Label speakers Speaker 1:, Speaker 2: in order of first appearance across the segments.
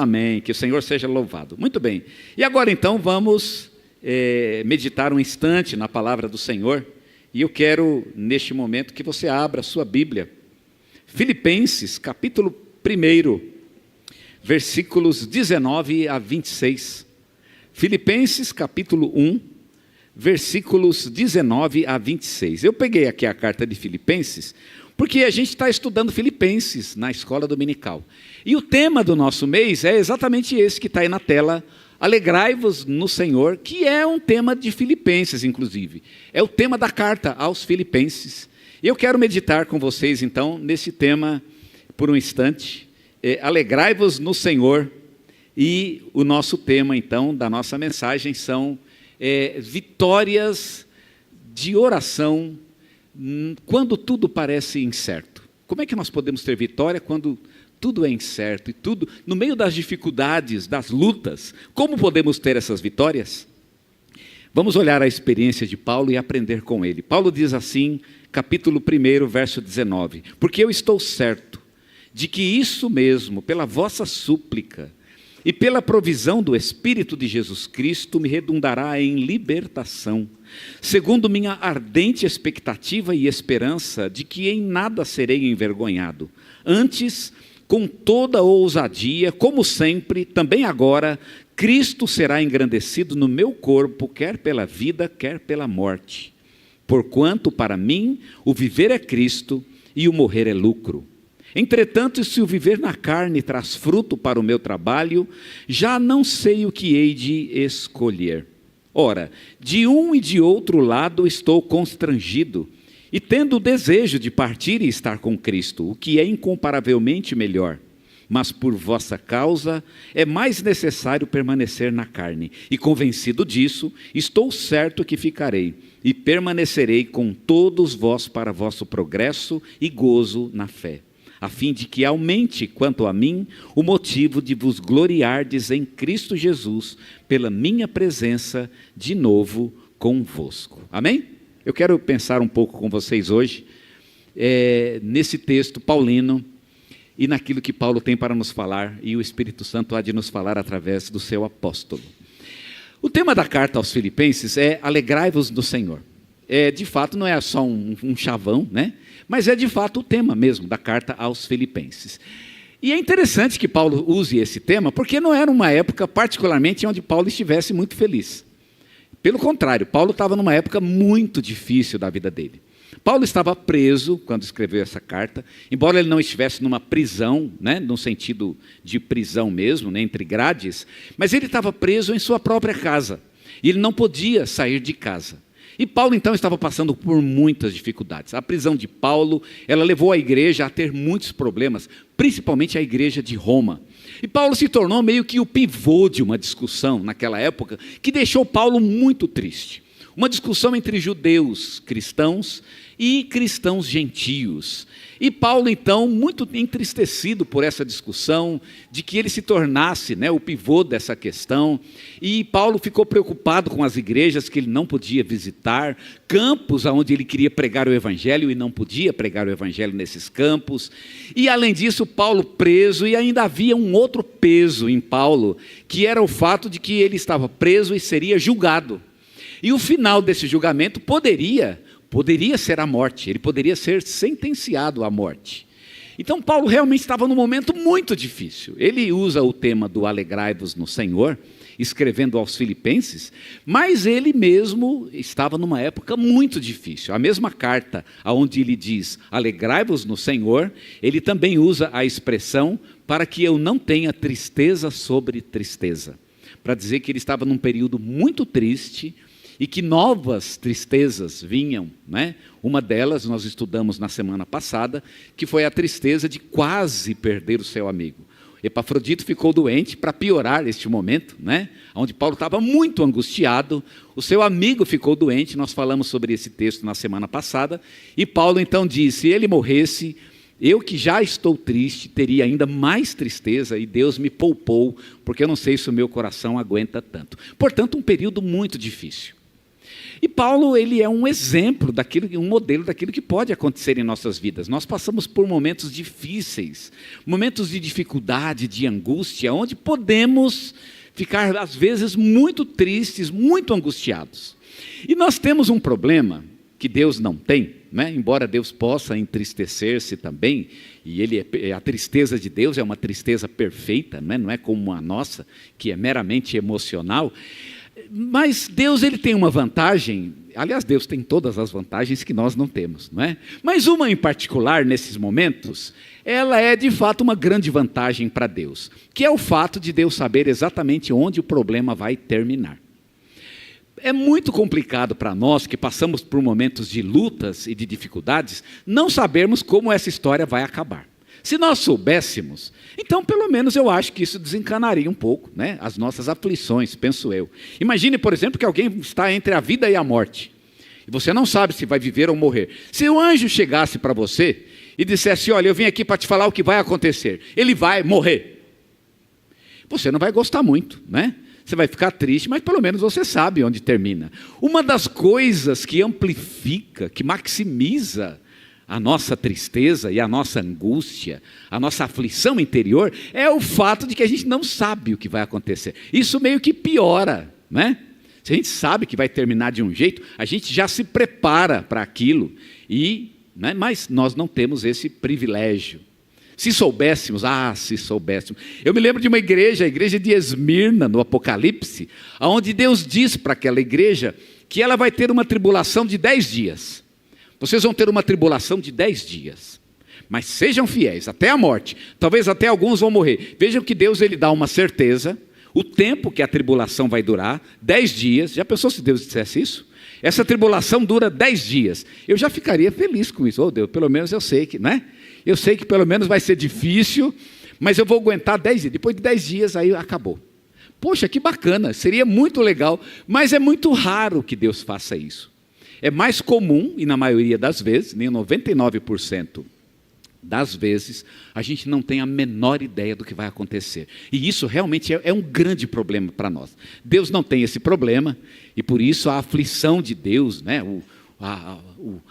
Speaker 1: amém. Que o Senhor seja louvado. Muito bem. E agora então vamos meditar um instante na palavra do Senhor. E eu quero, neste momento, que você abra a sua Bíblia. Filipenses, capítulo 1, versículos 19 a 26. Filipenses, capítulo 1, versículos 19 a 26. Eu peguei aqui a carta de Filipenses, porque a gente está estudando Filipenses na escola dominical. E o tema do nosso mês é exatamente esse que está aí na tela, alegrai-vos no Senhor, que é um tema de Filipenses, inclusive. É o tema da carta aos Filipenses. E eu quero meditar com vocês, então, nesse tema por um instante. Alegrai-vos no Senhor. E o nosso tema, então, da nossa mensagem são vitórias de oração quando tudo parece incerto. Como é que nós podemos ter vitória quando tudo é incerto e tudo, no meio das dificuldades, das lutas, como podemos ter essas vitórias? Vamos olhar a experiência de Paulo e aprender com ele. Paulo diz assim, capítulo 1, verso 19: porque eu estou certo de que isso mesmo, pela vossa súplica e pela provisão do Espírito de Jesus Cristo, me redundará em libertação, segundo minha ardente expectativa e esperança de que em nada serei envergonhado. Antes, com toda ousadia, como sempre, também agora, Cristo será engrandecido no meu corpo, quer pela vida, quer pela morte. Porquanto, para mim, o viver é Cristo e o morrer é lucro. Entretanto, se o viver na carne traz fruto para o meu trabalho, já não sei o que hei de escolher. Ora, de um e de outro lado estou constrangido, e tendo o desejo de partir e estar com Cristo, o que é incomparavelmente melhor. Mas por vossa causa é mais necessário permanecer na carne, e convencido disso, estou certo que ficarei, e permanecerei com todos vós para vosso progresso e gozo na fé, a fim de que aumente, quanto a mim, o motivo de vos gloriardes em Cristo Jesus, pela minha presença de novo convosco. Amém? Eu quero pensar um pouco com vocês hoje, nesse texto paulino, e naquilo que Paulo tem para nos falar, e o Espírito Santo há de nos falar através do seu apóstolo. O tema da carta aos Filipenses é alegrai-vos no Senhor. De fato, não é só um chavão, né? Mas é de fato o tema mesmo da carta aos Filipenses. E é interessante que Paulo use esse tema, porque não era uma época particularmente onde Paulo estivesse muito feliz. Pelo contrário, Paulo estava numa época muito difícil da vida dele. Paulo estava preso quando escreveu essa carta, embora ele não estivesse numa prisão, né, no sentido de prisão mesmo, né, entre grades, mas ele estava preso em sua própria casa, e ele não podia sair de casa. E Paulo então estava passando por muitas dificuldades. A prisão de Paulo, ela levou a igreja a ter muitos problemas, principalmente a igreja de Roma. E Paulo se tornou meio que o pivô de uma discussão naquela época, que deixou Paulo muito triste. Uma discussão entre judeus cristãos e cristãos gentios. E Paulo, então, muito entristecido por essa discussão, de que ele se tornasse, né, o pivô dessa questão, e Paulo ficou preocupado com as igrejas que ele não podia visitar, campos onde ele queria pregar o evangelho e não podia pregar o evangelho nesses campos, e além disso, Paulo preso, e ainda havia um outro peso em Paulo, que era o fato de que ele estava preso e seria julgado. E o final desse julgamento poderia ser a morte, ele poderia ser sentenciado à morte. Então Paulo realmente estava num momento muito difícil. Ele usa o tema do alegrai-vos no Senhor, escrevendo aos Filipenses, mas ele mesmo estava numa época muito difícil. A mesma carta onde ele diz alegrai-vos no Senhor, ele também usa a expressão para que eu não tenha tristeza sobre tristeza, para dizer que ele estava num período muito triste, e que novas tristezas vinham, né? Uma delas nós estudamos na semana passada, que foi a tristeza de quase perder o seu amigo. Epafrodito ficou doente, para piorar este momento, né? Onde Paulo estava muito angustiado, o seu amigo ficou doente, nós falamos sobre esse texto na semana passada, e Paulo então disse, se ele morresse, eu que já estou triste, teria ainda mais tristeza, e Deus me poupou, porque eu não sei se o meu coração aguenta tanto. Portanto, um período muito difícil. E Paulo, ele é um exemplo daquilo, um modelo daquilo que pode acontecer em nossas vidas. Nós passamos por momentos difíceis, momentos de dificuldade, de angústia, onde podemos ficar, às vezes, muito tristes, muito angustiados. E nós temos um problema que Deus não tem, né? Embora Deus possa entristecer-se também, e a tristeza de Deus é uma tristeza perfeita, né? Não é como a nossa, que é meramente emocional. Mas Deus, ele tem uma vantagem, aliás, Deus tem todas as vantagens que nós não temos, não é? Mas uma em particular, nesses momentos, ela é de fato uma grande vantagem para Deus, que é o fato de Deus saber exatamente onde o problema vai terminar. É muito complicado para nós, que passamos por momentos de lutas e de dificuldades, não sabermos como essa história vai acabar. Se nós soubéssemos, então pelo menos eu acho que isso desencanaria um pouco, né, as nossas aflições, penso eu. Imagine, por exemplo, que alguém está entre a vida e a morte, e você não sabe se vai viver ou morrer. Se o anjo chegasse para você e dissesse, olha, eu vim aqui para te falar o que vai acontecer, ele vai morrer. Você não vai gostar muito, né? Você vai ficar triste, mas pelo menos você sabe onde termina. Uma das coisas que amplifica, que maximiza a nossa tristeza e a nossa angústia, a nossa aflição interior, é o fato de que a gente não sabe o que vai acontecer. Isso meio que piora, né? Se a gente sabe que vai terminar de um jeito, a gente já se prepara para aquilo, né? Mas nós não temos esse privilégio. Se soubéssemos, se soubéssemos. Eu me lembro de uma igreja, a igreja de Esmirna, no Apocalipse, onde Deus diz para aquela igreja que ela vai ter uma tribulação de 10 dias. Vocês vão ter uma tribulação de 10 dias. Mas sejam fiéis até a morte. Talvez até alguns vão morrer. Vejam que Deus, ele dá uma certeza, o tempo que a tribulação vai durar, 10 dias. Já pensou se Deus dissesse isso? Essa tribulação dura 10 dias. Eu já ficaria feliz com isso. Oh Deus, pelo menos eu sei que, né? Eu sei que pelo menos vai ser difícil, mas eu vou aguentar 10 dias. Depois de 10 dias, aí acabou. Poxa, que bacana, seria muito legal, mas é muito raro que Deus faça isso. É mais comum, e na maioria das vezes, nem 99% das vezes, a gente não tem a menor ideia do que vai acontecer. E isso realmente é um grande problema para nós. Deus não tem esse problema, e por isso a aflição de Deus, né, a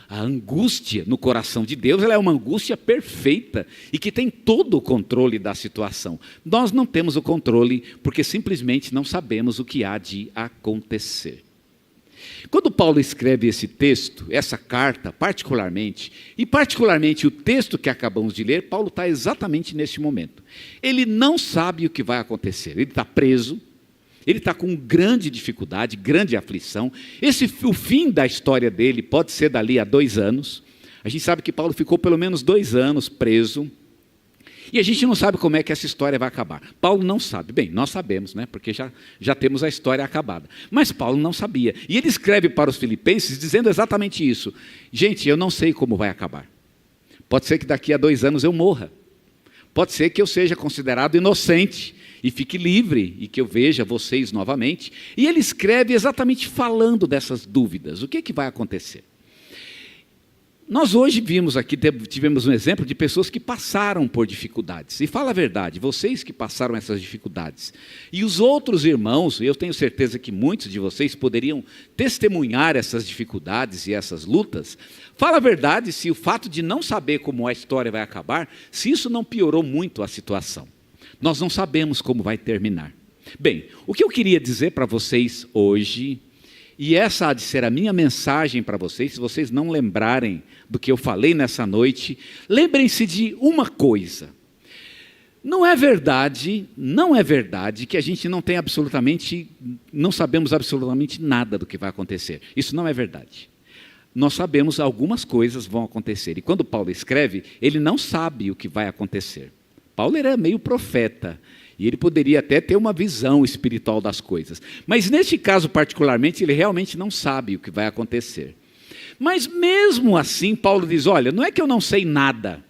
Speaker 1: angústia no coração de Deus, ela é uma angústia perfeita e que tem todo o controle da situação. Nós não temos o controle porque simplesmente não sabemos o que há de acontecer. Quando Paulo escreve esse texto, essa carta particularmente, e particularmente o texto que acabamos de ler, Paulo está exatamente neste momento. Ele não sabe o que vai acontecer, ele está preso, ele está com grande dificuldade, grande aflição. O fim da história dele pode ser dali a 2 anos. A gente sabe que Paulo ficou pelo menos 2 anos preso. E a gente não sabe como é que essa história vai acabar. Paulo não sabe. Bem, nós sabemos, né? Porque já temos a história acabada. Mas Paulo não sabia. E ele escreve para os filipenses dizendo exatamente isso. Gente, eu não sei como vai acabar. Pode ser que daqui a 2 anos eu morra. Pode ser que eu seja considerado inocente e fique livre, e que eu veja vocês novamente. E ele escreve exatamente falando dessas dúvidas. O que vai acontecer? Nós hoje vimos aqui, tivemos um exemplo de pessoas que passaram por dificuldades. E fala a verdade, vocês que passaram essas dificuldades. E os outros irmãos, eu tenho certeza que muitos de vocês poderiam testemunhar essas dificuldades e essas lutas. Fala a verdade se o fato de não saber como a história vai acabar, se isso não piorou muito a situação. Nós não sabemos como vai terminar. Bem, o que eu queria dizer para vocês hoje, e essa há de ser a minha mensagem para vocês, se vocês não lembrarem do que eu falei nessa noite, lembrem-se de uma coisa. Não é verdade que a gente não sabemos absolutamente nada do que vai acontecer. Isso não é verdade. Nós sabemos algumas coisas vão acontecer. E quando Paulo escreve, ele não sabe o que vai acontecer. Paulo era meio profeta, e ele poderia até ter uma visão espiritual das coisas. Mas neste caso particularmente, ele realmente não sabe o que vai acontecer. Mas mesmo assim, Paulo diz, olha, não é que eu não sei nada.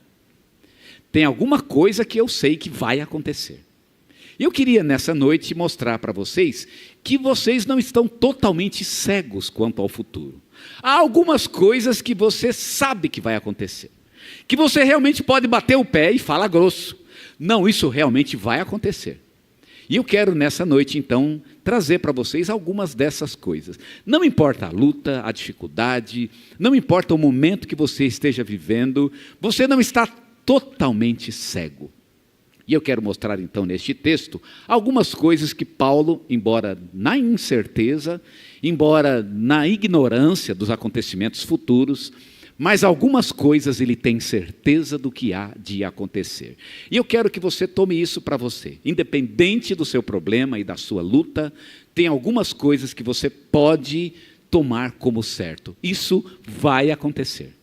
Speaker 1: Tem alguma coisa que eu sei que vai acontecer. E eu queria nessa noite mostrar para vocês que vocês não estão totalmente cegos quanto ao futuro. Há algumas coisas que você sabe que vai acontecer. Que você realmente pode bater o pé e falar grosso. Não, isso realmente vai acontecer. E eu quero nessa noite então trazer para vocês algumas dessas coisas. Não importa a luta, a dificuldade, não importa o momento que você esteja vivendo, você não está totalmente cego. E eu quero mostrar então neste texto algumas coisas que Paulo, embora na incerteza, embora na ignorância dos acontecimentos futuros, mas algumas coisas ele tem certeza do que há de acontecer. E eu quero que você tome isso para você. Independente do seu problema e da sua luta, tem algumas coisas que você pode tomar como certo. Isso vai acontecer.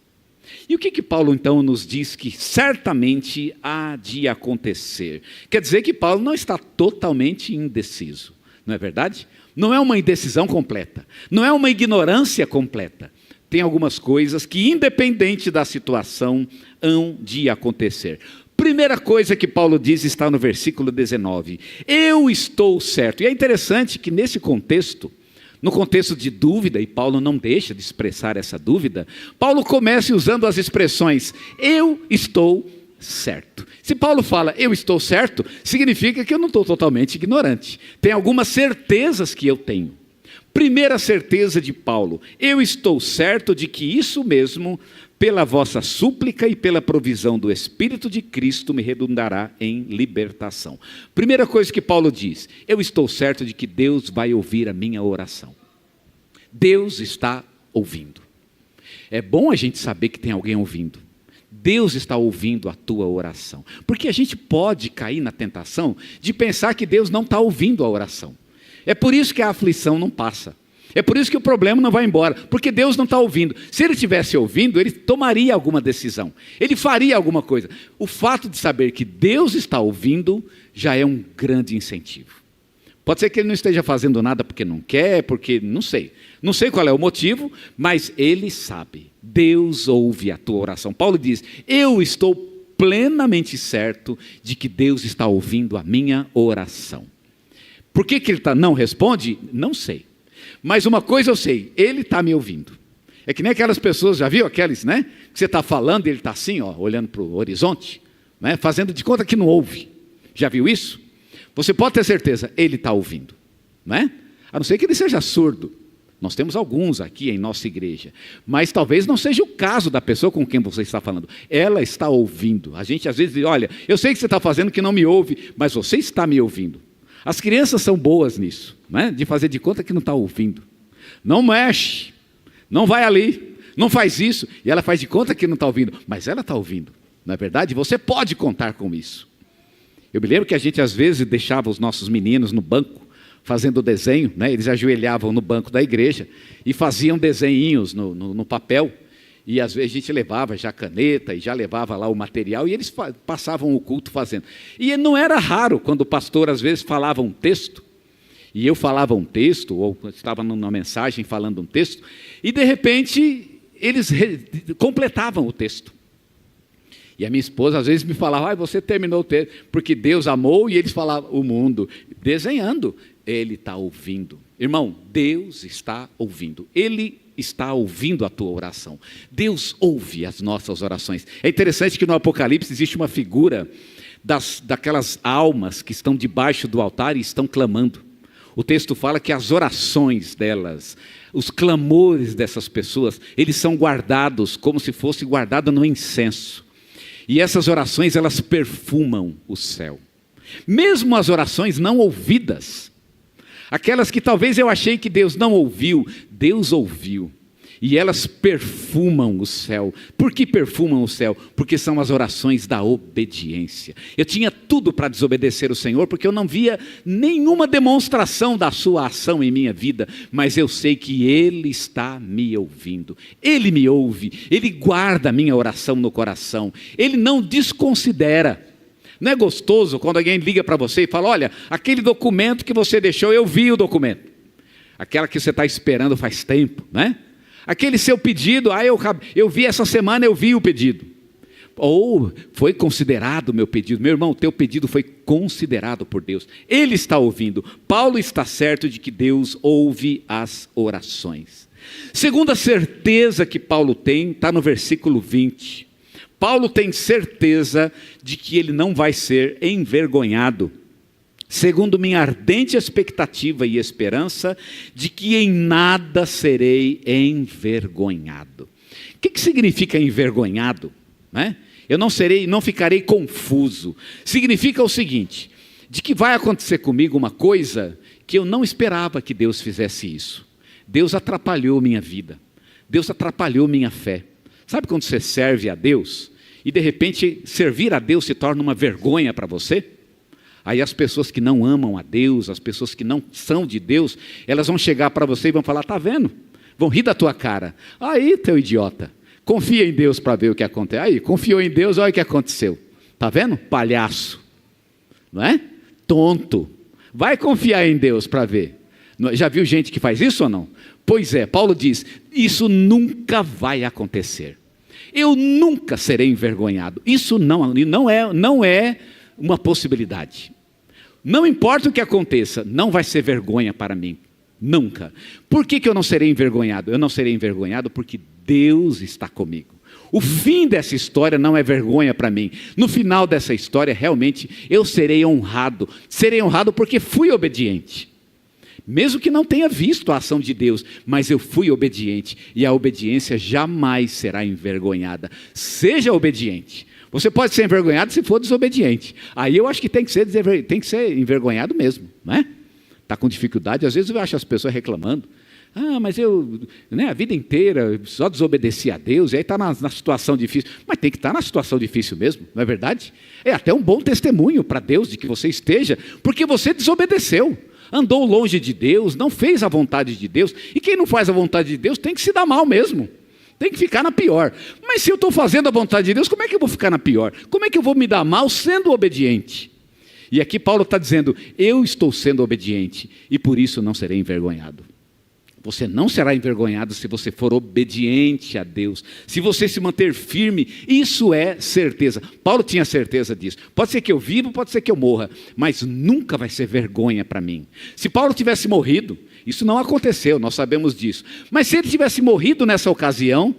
Speaker 1: E o que Paulo então nos diz que certamente há de acontecer? Quer dizer que Paulo não está totalmente indeciso, não é verdade? Não é uma indecisão completa, não é uma ignorância completa. Tem algumas coisas que, independente da situação, hão de acontecer. Primeira coisa que Paulo diz está no versículo 19. Eu estou certo. E é interessante que nesse contexto, no contexto de dúvida, e Paulo não deixa de expressar essa dúvida, Paulo começa usando as expressões, eu estou certo. Se Paulo fala, eu estou certo, significa que eu não estou totalmente ignorante. Tem algumas certezas que eu tenho. Primeira certeza de Paulo, eu estou certo de que isso mesmo, pela vossa súplica e pela provisão do Espírito de Cristo, me redundará em libertação. Primeira coisa que Paulo diz, eu estou certo de que Deus vai ouvir a minha oração. Deus está ouvindo. É bom a gente saber que tem alguém ouvindo. Deus está ouvindo a tua oração. Porque a gente pode cair na tentação de pensar que Deus não está ouvindo a oração. É por isso que a aflição não passa. É por isso que o problema não vai embora. Porque Deus não está ouvindo. Se Ele estivesse ouvindo, Ele tomaria alguma decisão. Ele faria alguma coisa. O fato de saber que Deus está ouvindo já é um grande incentivo. Pode ser que Ele não esteja fazendo nada porque não quer, porque não sei. Não sei qual é o motivo, mas Ele sabe. Deus ouve a tua oração. Paulo diz, eu estou plenamente certo de que Deus está ouvindo a minha oração. Por que Ele não responde? Não sei. Mas uma coisa eu sei, Ele está me ouvindo. É que nem aquelas pessoas, já viu aquelas, né? Que você está falando e ele está assim, ó, olhando para o horizonte, né? Fazendo de conta que não ouve. Já viu isso? Você pode ter certeza, Ele está ouvindo. Né? A não ser que ele seja surdo. Nós temos alguns aqui em nossa igreja. Mas talvez não seja o caso da pessoa com quem você está falando. Ela está ouvindo. A gente às vezes diz, olha, eu sei que você está fazendo que não me ouve, mas você está me ouvindo. As crianças são boas nisso, né? De fazer de conta que não está ouvindo. Não mexe, não vai ali, não faz isso. E ela faz de conta que não está ouvindo, mas ela está ouvindo. Não é verdade? Você pode contar com isso. Eu me lembro que a gente às vezes deixava os nossos meninos no banco, fazendo desenho, né? Eles ajoelhavam no banco da igreja e faziam desenhinhos no papel. E às vezes a gente levava já caneta e já levava lá o material e eles passavam o culto fazendo. E não era raro quando o pastor às vezes falava um texto, e eu falava um texto, ou estava numa mensagem falando um texto, e de repente eles completavam o texto. E a minha esposa às vezes me falava, você terminou o texto, porque Deus amou, e eles falavam, o mundo, desenhando, Ele está ouvindo. Irmão, Deus está ouvindo, Ele está ouvindo a tua oração. Deus ouve as nossas orações. É interessante que no Apocalipse existe uma figura daquelas almas que estão debaixo do altar e estão clamando. O texto fala que as orações delas, os clamores dessas pessoas, eles são guardados como se fosse guardado no incenso. E essas orações, elas perfumam o céu. Mesmo as orações não ouvidas, aquelas que talvez eu achei que Deus não ouviu, Deus ouviu. E elas perfumam o céu. Por que perfumam o céu? Porque são as orações da obediência. Eu tinha tudo para desobedecer o Senhor, porque eu não via nenhuma demonstração da sua ação em minha vida. Mas eu sei que Ele está me ouvindo. Ele me ouve. Ele guarda a minha oração no coração. Ele não desconsidera. Não é gostoso quando alguém liga para você e fala, olha, aquele documento que você deixou, eu vi o documento. Aquela que você está esperando faz tempo, né? Aquele seu pedido, eu vi essa semana, eu vi o pedido. Ou foi considerado o meu pedido. Meu irmão, o teu pedido foi considerado por Deus. Ele está ouvindo. Paulo está certo de que Deus ouve as orações. Segunda certeza que Paulo tem, está no versículo 20. Paulo tem certeza de que ele não vai ser envergonhado. segundo minha ardente expectativa e esperança de que em nada serei envergonhado. O que significa envergonhado? Eu não ficarei confuso. Significa o seguinte, de que vai acontecer comigo uma coisa que eu não esperava que Deus fizesse isso. Deus atrapalhou minha vida. Deus atrapalhou minha fé. Sabe quando você serve a Deus e de repente servir a Deus se torna uma vergonha para você? Aí as pessoas que não amam a Deus, as pessoas que não são de Deus, elas vão chegar para você e vão falar, tá vendo? Vão rir da tua cara. Aí, teu idiota, confia em Deus para ver o que acontece. Aí, confiou em Deus, olha o que aconteceu. Tá vendo? Palhaço. Não é? Tonto. Vai confiar em Deus para ver. Já viu gente que faz isso ou não? Pois é, Paulo diz, isso nunca vai acontecer. Eu nunca serei envergonhado. Isso não é uma possibilidade. Não importa o que aconteça, não vai ser vergonha para mim. Nunca. Por que eu não serei envergonhado? Eu não serei envergonhado porque Deus está comigo. O fim dessa história não é vergonha para mim. No final dessa história, realmente, eu serei honrado. Serei honrado porque fui obediente. Mesmo que não tenha visto a ação de Deus, mas eu fui obediente. E a obediência jamais será envergonhada. Seja obediente. Você pode ser envergonhado se for desobediente. Aí eu acho que tem que ser envergonhado mesmo, não é? Está com dificuldade, às vezes eu acho as pessoas reclamando. Mas eu, a vida inteira, só desobedeci a Deus, e aí está na situação difícil. Mas tem que estar na situação difícil mesmo, não é verdade? É até um bom testemunho para Deus de que você esteja, porque você desobedeceu. Andou longe de Deus, não fez a vontade de Deus. E quem não faz a vontade de Deus tem que se dar mal mesmo. Tem que ficar na pior. Mas se eu estou fazendo a vontade de Deus, como é que eu vou ficar na pior? Como é que eu vou me dar mal sendo obediente? E aqui Paulo está dizendo, eu estou sendo obediente e por isso não serei envergonhado. Você não será envergonhado se você for obediente a Deus. Se você se manter firme, isso é certeza. Paulo tinha certeza disso. Pode ser que eu viva, pode ser que eu morra, mas nunca vai ser vergonha para mim. Se Paulo tivesse morrido, isso não aconteceu, nós sabemos disso. Mas se ele tivesse morrido nessa ocasião,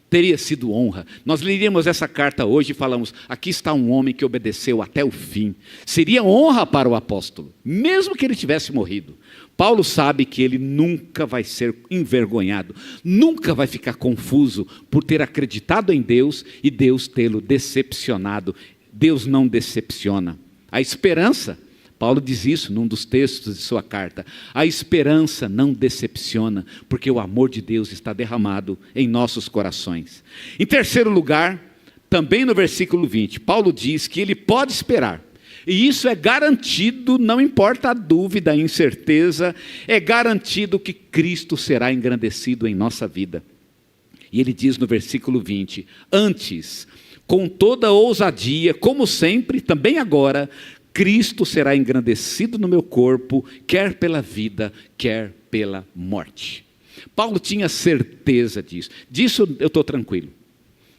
Speaker 1: teria sido honra. Nós leríamos essa carta hoje e falamos, aqui está um homem que obedeceu até o fim. Seria honra para o apóstolo, mesmo que ele tivesse morrido. Paulo sabe que ele nunca vai ser envergonhado, nunca vai ficar confuso por ter acreditado em Deus e Deus tê-lo decepcionado. Deus não decepciona. A esperança, Paulo diz isso num dos textos de sua carta, a esperança não decepciona, porque o amor de Deus está derramado em nossos corações. Em terceiro lugar, também no versículo 20, Paulo diz que ele pode esperar. E isso é garantido, não importa a dúvida, a incerteza, é garantido que Cristo será engrandecido em nossa vida. E ele diz no versículo 20, antes, com toda ousadia, como sempre, também agora, Cristo será engrandecido no meu corpo, quer pela vida, quer pela morte. Paulo tinha certeza disso. Disso eu estou tranquilo.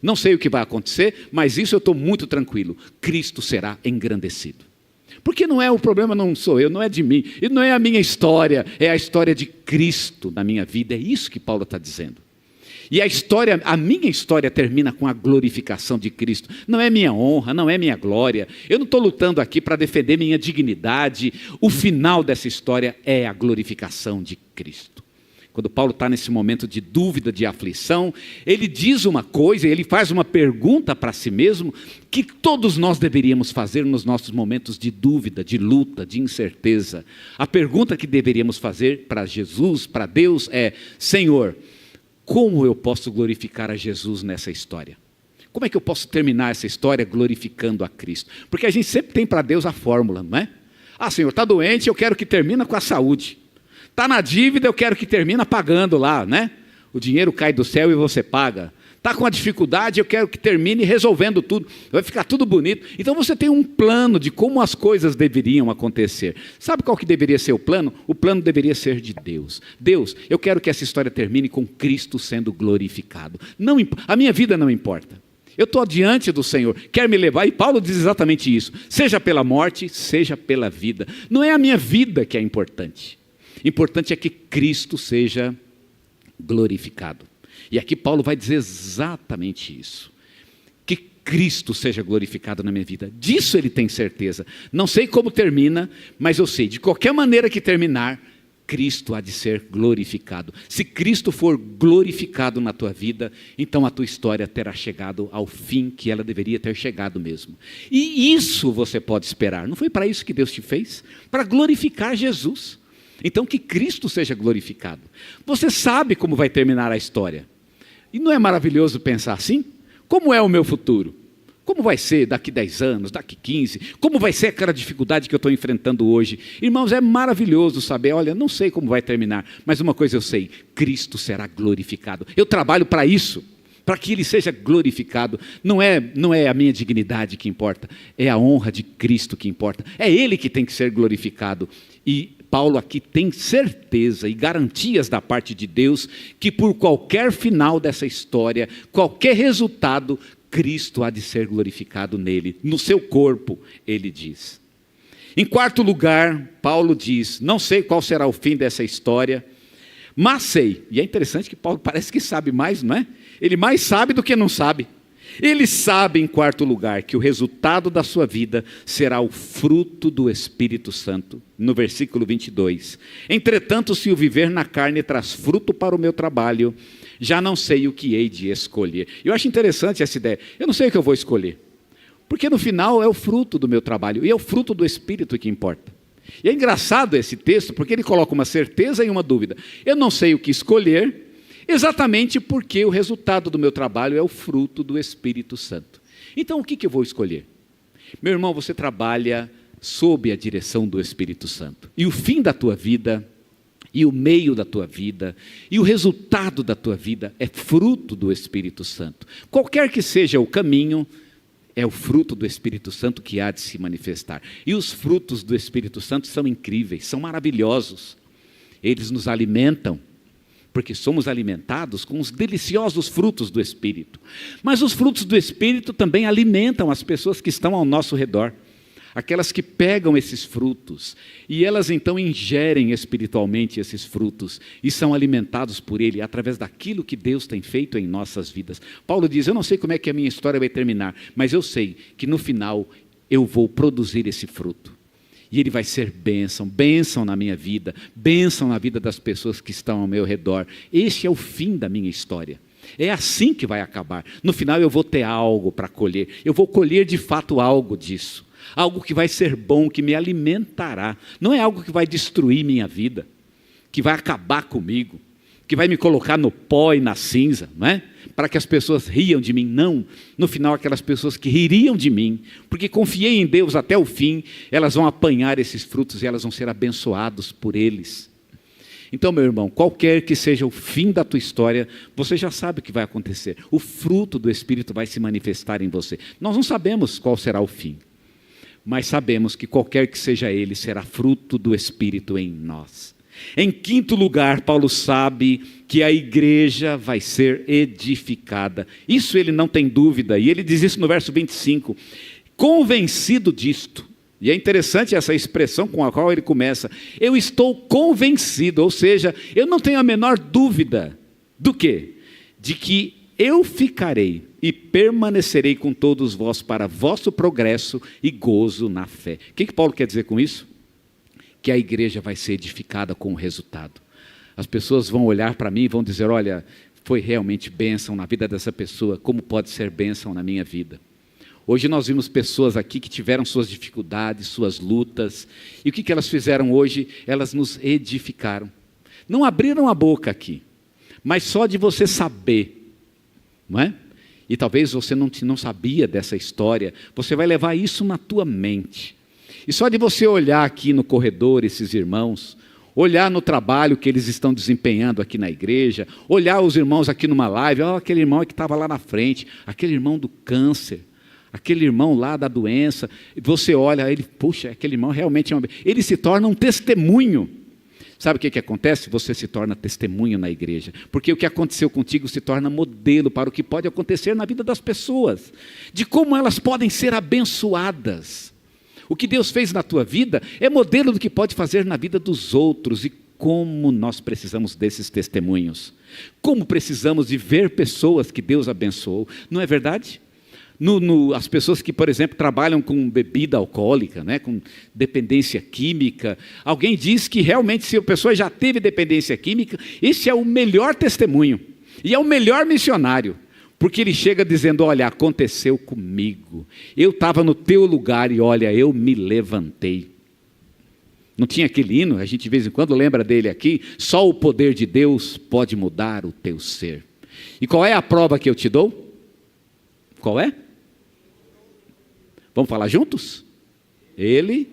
Speaker 1: Não sei o que vai acontecer, mas isso eu estou muito tranquilo. Cristo será engrandecido. Porque não é o problema, não sou eu, não é de mim, e não é a minha história, é a história de Cristo na minha vida. É isso que Paulo está dizendo. E a minha história termina com a glorificação de Cristo. Não é minha honra, não é minha glória. Eu não estou lutando aqui para defender minha dignidade. O final dessa história é a glorificação de Cristo. Quando Paulo está nesse momento de dúvida, de aflição, ele diz uma coisa, ele faz uma pergunta para si mesmo, que todos nós deveríamos fazer nos nossos momentos de dúvida, de luta, de incerteza. A pergunta que deveríamos fazer para Jesus, para Deus é, Senhor, como eu posso glorificar a Jesus nessa história? Como é que eu posso terminar essa história glorificando a Cristo? Porque a gente sempre tem para Deus a fórmula, não é? Senhor, está doente, eu quero que termine com a saúde. Está na dívida, eu quero que termine pagando lá, né? O dinheiro cai do céu e você paga. Está com a dificuldade, eu quero que termine resolvendo tudo. Vai ficar tudo bonito. Então você tem um plano de como as coisas deveriam acontecer. Sabe qual que deveria ser o plano? O plano deveria ser de Deus. Deus, eu quero que essa história termine com Cristo sendo glorificado. Não, a minha vida não importa. Eu estou diante do Senhor, quer me levar, e Paulo diz exatamente isso. Seja pela morte, seja pela vida. Não é a minha vida que é importante. Importante é que Cristo seja glorificado. E aqui Paulo vai dizer exatamente isso. Que Cristo seja glorificado na minha vida. Disso ele tem certeza. Não sei como termina, mas eu sei, de qualquer maneira que terminar, Cristo há de ser glorificado. Se Cristo for glorificado na tua vida, então a tua história terá chegado ao fim que ela deveria ter chegado mesmo. E isso você pode esperar. Não foi para isso que Deus te fez? Para glorificar Jesus. Então que Cristo seja glorificado. Você sabe como vai terminar a história. E não é maravilhoso pensar assim? Como é o meu futuro? Como vai ser daqui 10 anos, daqui 15? Como vai ser aquela dificuldade que eu estou enfrentando hoje? Irmãos, é maravilhoso saber, olha, não sei como vai terminar, mas uma coisa eu sei, Cristo será glorificado. Eu trabalho para isso, para que Ele seja glorificado. Não é a minha dignidade que importa, é a honra de Cristo que importa. É Ele que tem que ser glorificado. E Paulo aqui tem certeza e garantias da parte de Deus que por qualquer final dessa história, qualquer resultado, Cristo há de ser glorificado nele, no seu corpo, ele diz. Em quarto lugar, Paulo diz, não sei qual será o fim dessa história, mas sei, e é interessante que Paulo parece que sabe mais, não é? Ele mais sabe do que não sabe. Ele sabe, em quarto lugar, que o resultado da sua vida será o fruto do Espírito Santo, no versículo 22. Entretanto, se o viver na carne traz fruto para o meu trabalho, já não sei o que hei de escolher. Eu acho interessante essa ideia. Eu não sei o que eu vou escolher. Porque no final é o fruto do meu trabalho. E é o fruto do Espírito que importa. E é engraçado esse texto, porque ele coloca uma certeza e uma dúvida. Eu não sei o que escolher, exatamente porque o resultado do meu trabalho é o fruto do Espírito Santo. Então o que eu vou escolher? Meu irmão, você trabalha sob a direção do Espírito Santo. E o fim da tua vida, e o meio da tua vida, e o resultado da tua vida é fruto do Espírito Santo. Qualquer que seja o caminho, é o fruto do Espírito Santo que há de se manifestar. E os frutos do Espírito Santo são incríveis, são maravilhosos. Eles nos alimentam, porque somos alimentados com os deliciosos frutos do Espírito. Mas os frutos do Espírito também alimentam as pessoas que estão ao nosso redor. Aquelas que pegam esses frutos e elas então ingerem espiritualmente esses frutos e são alimentados por Ele através daquilo que Deus tem feito em nossas vidas. Paulo diz, eu não sei como é que a minha história vai terminar, mas eu sei que no final eu vou produzir esse fruto. E ele vai ser bênção, bênção na minha vida, bênção na vida das pessoas que estão ao meu redor. Este é o fim da minha história. É assim que vai acabar. No final eu vou ter algo para colher. Eu vou colher de fato algo disso. Algo que vai ser bom, que me alimentará. Não é algo que vai destruir minha vida, que vai acabar comigo, que vai me colocar no pó e na cinza, não é? Para que as pessoas riam de mim. Não, no final aquelas pessoas que ririam de mim, porque confiei em Deus até o fim, elas vão apanhar esses frutos e elas vão ser abençoados por eles. Então, meu irmão, qualquer que seja o fim da tua história, você já sabe o que vai acontecer. O fruto do Espírito vai se manifestar em você. Nós não sabemos qual será o fim, mas sabemos que qualquer que seja ele, será fruto do Espírito em nós. Em quinto lugar, Paulo sabe que a igreja vai ser edificada. Isso ele não tem dúvida, e ele diz isso no verso 25. Convencido disto, e é interessante essa expressão com a qual ele começa. Eu estou convencido, ou seja, eu não tenho a menor dúvida. Do quê? De que eu ficarei e permanecerei com todos vós para vosso progresso e gozo na fé. O que Paulo quer dizer com isso? Que a igreja vai ser edificada com o resultado. As pessoas vão olhar para mim e vão dizer, olha, foi realmente bênção na vida dessa pessoa, como pode ser bênção na minha vida? Hoje nós vimos pessoas aqui que tiveram suas dificuldades, suas lutas, e o que elas fizeram hoje? Elas nos edificaram. Não abriram a boca aqui, mas só de você saber, não é? E talvez você não sabia dessa história, você vai levar isso na tua mente. E só de você olhar aqui no corredor esses irmãos, olhar no trabalho que eles estão desempenhando aqui na igreja, olhar os irmãos aqui numa live, aquele irmão que estava lá na frente, aquele irmão do câncer, aquele irmão lá da doença, e você olha, ele, puxa, aquele irmão realmente ele se torna um testemunho. Sabe o que acontece? Você se torna testemunho na igreja, porque o que aconteceu contigo se torna modelo para o que pode acontecer na vida das pessoas, de como elas podem ser abençoadas. O que Deus fez na tua vida é modelo do que pode fazer na vida dos outros, e como nós precisamos desses testemunhos, como precisamos de ver pessoas que Deus abençoou, não é verdade? As pessoas que, por exemplo, trabalham com bebida alcoólica, né, com dependência química. Alguém diz que realmente, se a pessoa já teve dependência química, esse é o melhor testemunho e é o melhor missionário, porque ele chega dizendo: olha, aconteceu comigo, eu estava no teu lugar e olha, eu me levantei. Não tinha aquele hino, a gente de vez em quando lembra dele aqui: só o poder de Deus pode mudar o teu ser. E qual é a prova que eu te dou? Qual é? Vamos falar juntos? Ele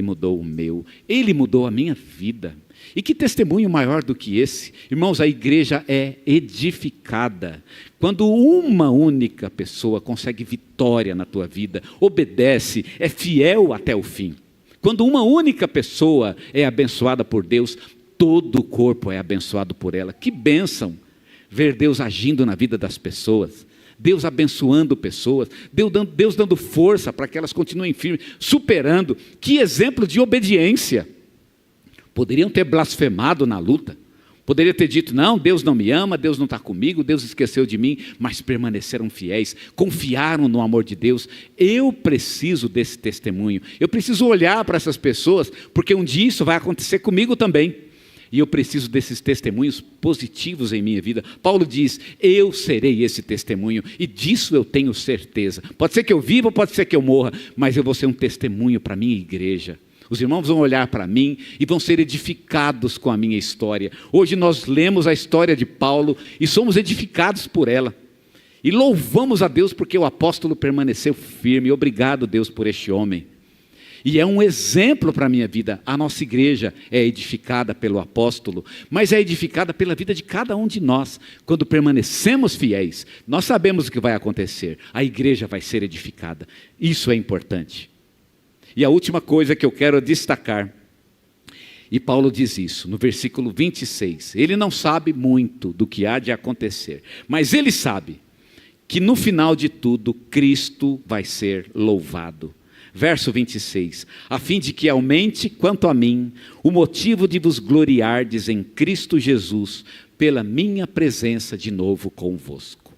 Speaker 1: mudou o meu, Ele mudou a minha vida. E que testemunho maior do que esse? Irmãos, a igreja é edificada quando uma única pessoa consegue vitória na tua vida, obedece, é fiel até o fim. Quando uma única pessoa é abençoada por Deus, todo o corpo é abençoado por ela. Que bênção ver Deus agindo na vida das pessoas, Deus abençoando pessoas, Deus dando força para que elas continuem firmes, superando. Que exemplo de obediência! Poderiam ter blasfemado na luta, poderia ter dito: não, Deus não me ama, Deus não está comigo, Deus esqueceu de mim, mas permaneceram fiéis, confiaram no amor de Deus. Eu preciso desse testemunho, eu preciso olhar para essas pessoas, porque um dia isso vai acontecer comigo também, e eu preciso desses testemunhos positivos em minha vida. Paulo diz: eu serei esse testemunho, e disso eu tenho certeza. Pode ser que eu viva, pode ser que eu morra, mas eu vou ser um testemunho para a minha igreja. Os irmãos vão olhar para mim e vão ser edificados com a minha história. Hoje nós lemos a história de Paulo e somos edificados por ela. E louvamos a Deus porque o apóstolo permaneceu firme. Obrigado, Deus, por este homem. E é um exemplo para a minha vida. A nossa igreja é edificada pelo apóstolo, mas é edificada pela vida de cada um de nós. Quando permanecemos fiéis, nós sabemos o que vai acontecer. A igreja vai ser edificada. Isso é importante. E a última coisa que eu quero destacar, e Paulo diz isso no versículo 26, ele não sabe muito do que há de acontecer, mas ele sabe que no final de tudo, Cristo vai ser louvado. Verso 26, a fim de que aumente quanto a mim, o motivo de vos gloriardes em Cristo Jesus, pela minha presença de novo convosco.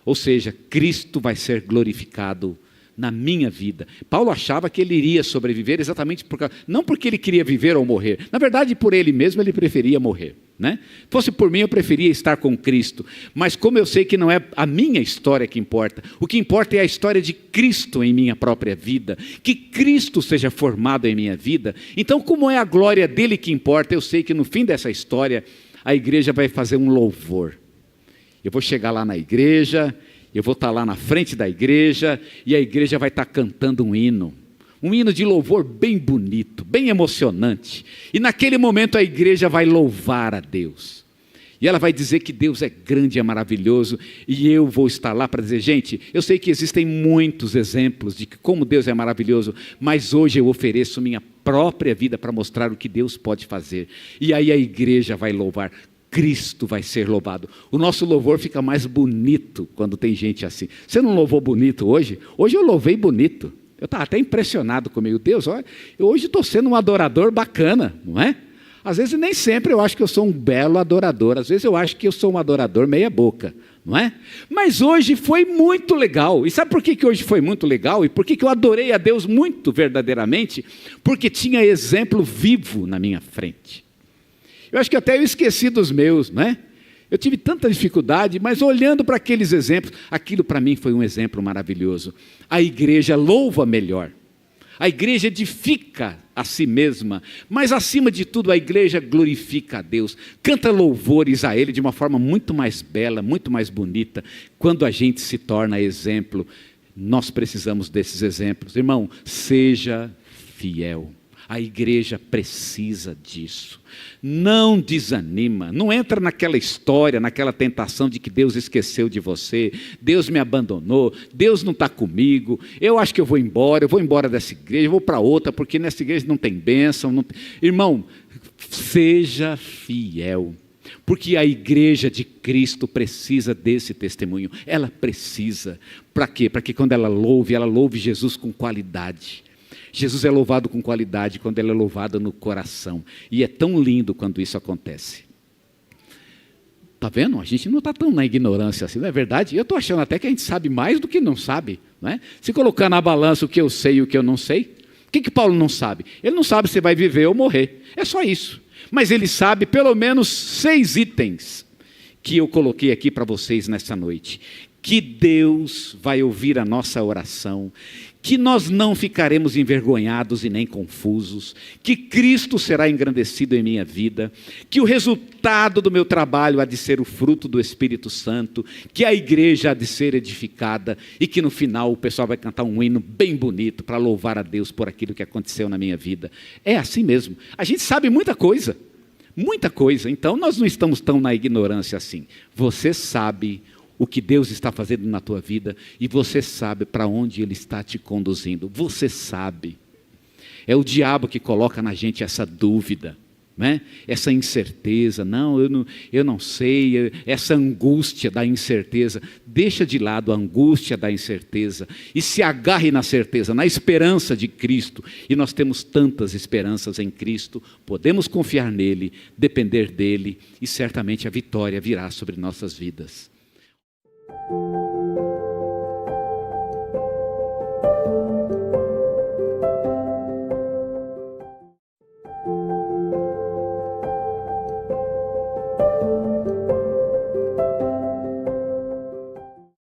Speaker 1: Ou seja, Cristo vai ser glorificado na minha vida. Paulo achava que ele iria sobreviver exatamente não porque ele queria viver ou morrer. Na verdade, por ele mesmo, ele preferia morrer, né? Fosse por mim, eu preferia estar com Cristo. Mas como eu sei que não é a minha história que importa, o que importa é a história de Cristo em minha própria vida, que Cristo seja formado em minha vida. Então, como é a glória dele que importa, eu sei que no fim dessa história, a igreja vai fazer um louvor. Eu vou chegar lá na igreja, eu vou estar lá na frente da igreja, e a igreja vai estar cantando um hino de louvor bem bonito, bem emocionante, e naquele momento a igreja vai louvar a Deus, e ela vai dizer que Deus é grande e é maravilhoso, e eu vou estar lá para dizer: gente, eu sei que existem muitos exemplos de como Deus é maravilhoso, mas hoje eu ofereço minha própria vida para mostrar o que Deus pode fazer, e aí a igreja vai louvar. Cristo vai ser louvado. O nosso louvor fica mais bonito quando tem gente assim. Você não louvou bonito hoje? Hoje eu louvei bonito. Eu estava até impressionado comigo. Deus, olha, eu hoje estou sendo um adorador bacana, não é? Às vezes nem sempre eu acho que eu sou um belo adorador. Às vezes eu acho que eu sou um adorador meia boca, não é? Mas hoje foi muito legal. E sabe por que hoje foi muito legal? E por que eu adorei a Deus muito verdadeiramente? Porque tinha exemplo vivo na minha frente. Eu acho que até eu esqueci dos meus, não é? Eu tive tanta dificuldade, mas olhando para aqueles exemplos, aquilo para mim foi um exemplo maravilhoso. A igreja louva melhor, a igreja edifica a si mesma, mas acima de tudo a igreja glorifica a Deus, canta louvores a Ele de uma forma muito mais bela, muito mais bonita, quando a gente se torna exemplo. Nós precisamos desses exemplos. Irmão, seja fiel. A igreja precisa disso. Não desanima, não entra naquela história, naquela tentação de que Deus esqueceu de você, Deus me abandonou, Deus não está comigo, eu acho que eu vou embora dessa igreja, eu vou para outra, porque nessa igreja não tem bênção. Não tem... Irmão, seja fiel, porque a igreja de Cristo precisa desse testemunho, ela precisa. Para quê? Para que quando ela louve Jesus com qualidade. Jesus é louvado com qualidade quando ele é louvado no coração. E é tão lindo quando isso acontece. Está vendo? A gente não está tão na ignorância assim, não é verdade? Eu estou achando até que a gente sabe mais do que não sabe. Não é? Se colocar na balança o que eu sei e o que eu não sei, o que Paulo não sabe? Ele não sabe se vai viver ou morrer. É só isso. Mas ele sabe pelo menos 6 itens que eu coloquei aqui para vocês nessa noite. Que Deus vai ouvir a nossa oração, que nós não ficaremos envergonhados e nem confusos, que Cristo será engrandecido em minha vida, que o resultado do meu trabalho há de ser o fruto do Espírito Santo, que a igreja há de ser edificada e que no final o pessoal vai cantar um hino bem bonito para louvar a Deus por aquilo que aconteceu na minha vida. É assim mesmo. A gente sabe muita coisa, então nós não estamos tão na ignorância assim. Você sabe o que Deus está fazendo na tua vida e você sabe para onde Ele está te conduzindo. Você sabe. É o diabo que coloca na gente essa dúvida, né? Essa incerteza. Não, eu não sei, essa angústia da incerteza. Deixa de lado a angústia da incerteza e se agarre na certeza, na esperança de Cristo. E nós temos tantas esperanças em Cristo, podemos confiar nele, depender dele e certamente a vitória virá sobre nossas vidas.